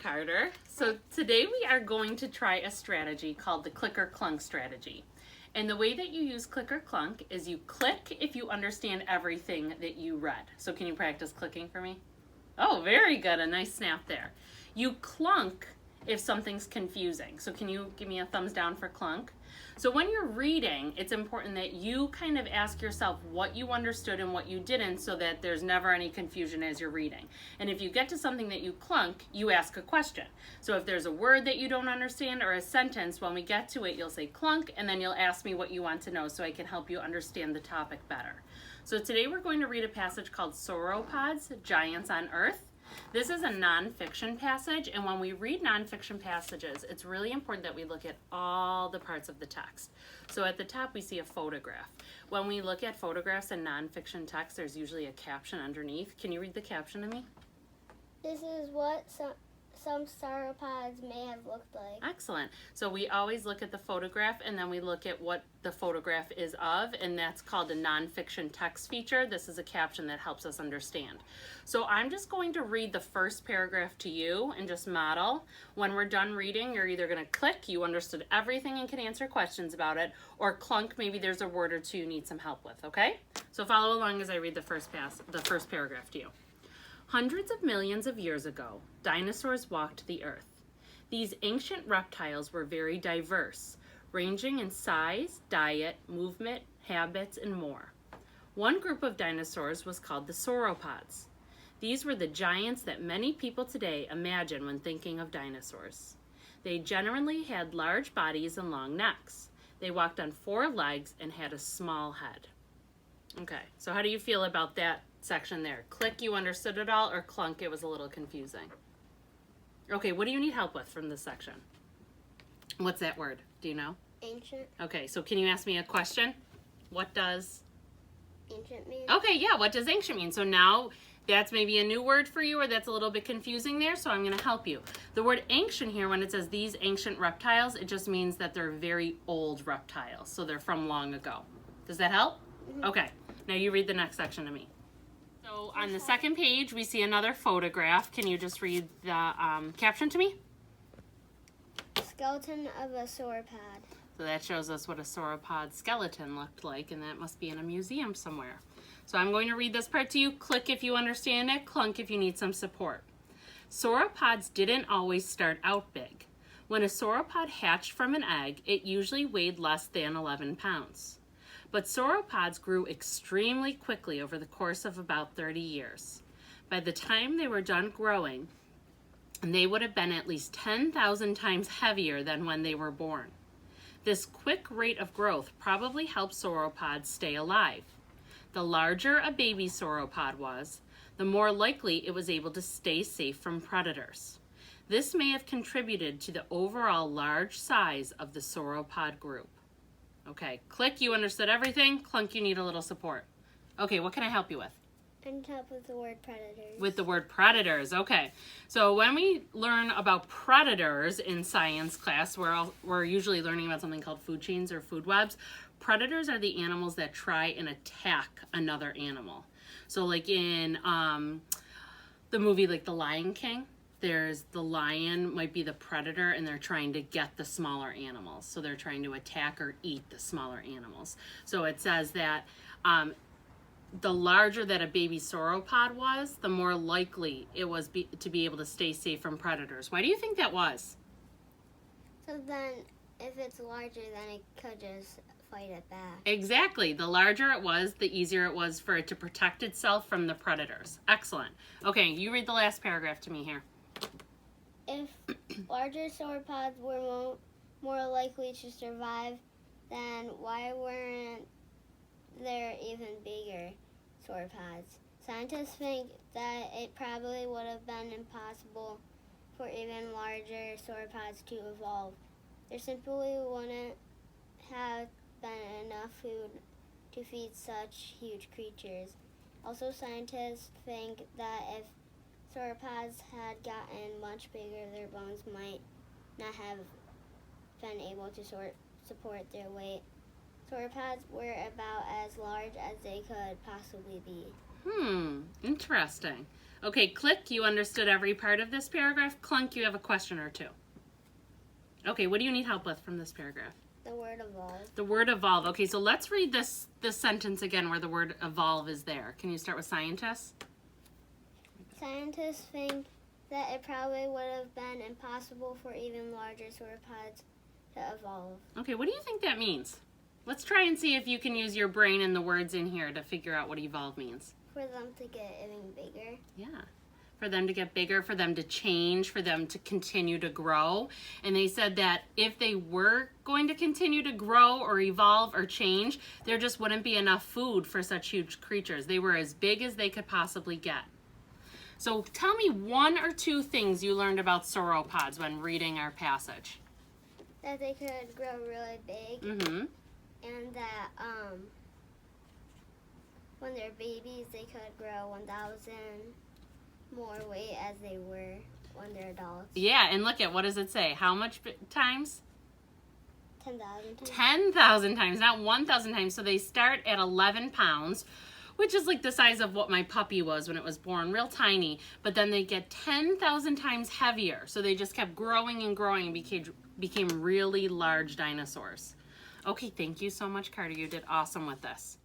Carter. So today we are going to try a strategy called the click or clunk strategy. And the way that you use click or clunk is you click if you understand everything that you read. So can you practice clicking for me? Oh, very good. A nice snap there. You clunk if something's confusing. So can you give me a thumbs down for clunk? So when you're reading, it's important that you kind of ask yourself what you understood and what you didn't so that there's never any confusion as you're reading. And if you get to something that you clunk, you ask a question. So if there's a word that you don't understand or a sentence, when we get to it, you'll say clunk, and then you'll ask me what you want to know so I can help you understand the topic better. So today we're going to read a passage called Sauropods, Giants on Earth. This is a nonfiction passage, and when we read nonfiction passages, it's really important that we look at all the parts of the text. So at the top, we see a photograph. When we look at photographs in nonfiction text, there's usually a caption underneath. Can you read the caption to me? This is what some sauropods may have looked like. Excellent. So we always look at the photograph, and then we look at what the photograph is of, and that's called a nonfiction text feature. This is a caption that helps us understand. So I'm just going to read the first paragraph to you and just model. When we're done reading, you're either going to click, you understood everything and can answer questions about it, or clunk, maybe there's a word or two you need some help with, okay? So follow along as I read the first paragraph to you. Hundreds of millions of years ago, dinosaurs walked the earth. These ancient reptiles were very diverse, ranging in size, diet, movement, habits, and more. One group of dinosaurs was called the sauropods. These were the giants that many people today imagine when thinking of dinosaurs. They generally had large bodies and long necks. They walked on 4 legs and had a small head. Okay, so how do you feel about that section there? Click, you understood it all, or clunk, it was a little confusing? Okay, what do you need help with from this section? What's that word? Do you know? Ancient. Okay, so can you ask me a question? What does Ancient mean? Okay, yeah, what does ancient mean? So now that's maybe a new word for you, or that's a little bit confusing there, so I'm going to help you. The word ancient here, when it says these ancient reptiles, it just means that they're very old reptiles, so they're from long ago. Does that help? Mm-hmm. Okay, now you read the next section to me. So on the second page, we see another photograph. Can you just read the caption to me? Skeleton of a sauropod. So that shows us what a sauropod skeleton looked like, and that must be in a museum somewhere. So I'm going to read this part to you. Click if you understand it, clunk if you need some support. Sauropods didn't always start out big. When a sauropod hatched from an egg, it usually weighed less than 11 pounds. But sauropods grew extremely quickly over the course of about 30 years. By the time they were done growing, they would have been at least 10,000 times heavier than when they were born. This quick rate of growth probably helped sauropods stay alive. The larger a baby sauropod was, the more likely it was able to stay safe from predators. This may have contributed to the overall large size of the sauropod group. Okay, click, you understood everything. Clunk, you need a little support. Okay, what can I help you with? I need help with the word predators. With the word predators, okay. So when we learn about predators in science class, we're usually learning about something called food chains or food webs. Predators are the animals that try and attack another animal. So like in the movie like The Lion King, there's the lion might be the predator, and they're trying to get the smaller animals. So they're trying to attack or eat the smaller animals. So it says that the larger that a baby sauropod was, the more likely it was to be able to stay safe from predators. Why do you think that was? So then, if it's larger, then it could just fight it back. Exactly. The larger it was, the easier it was for it to protect itself from the predators. Excellent. Okay, you read the last paragraph to me here. If larger sauropods were more likely to survive, then why weren't there even bigger sauropods? Scientists think that it probably would have been impossible for even larger sauropods to evolve. There simply wouldn't have been enough food to feed such huge creatures. Also, scientists think that if sauropods had gotten much bigger, their bones might not have been able to support their weight. sauropods were about as large as they could possibly be. Interesting. Okay, Click, you understood every part of this paragraph. Clunk, you have a question or two. Okay, what do you need help with from this paragraph? The word evolve. The word evolve. Okay, so let's read this sentence again where the word evolve is there. Can you start with scientists? Scientists think that it probably would have been impossible for even larger sauropods to evolve. Okay, what do you think that means? Let's try and see if you can use your brain and the words in here to figure out what evolve means. For them to get even bigger. Yeah. For them to get bigger, for them to change, for them to continue to grow. And they said that if they were going to continue to grow or evolve or change, there just wouldn't be enough food for such huge creatures. They were as big as they could possibly get. So tell me one or two things you learned about sauropods when reading our passage. That they could grow really big. Mm-hmm. And that when they're babies, they could grow 1,000 more weight as they were when they're adults. Yeah, and look at, what does it say? How much times? 10,000 times. 10,000 times, not 1,000 times. So they start at 11 pounds, which is like the size of what my puppy was when it was born, real tiny. But then they get 10,000 times heavier. So they just kept growing and growing and became really large dinosaurs. Okay, thank you so much, Carter. You did awesome with this.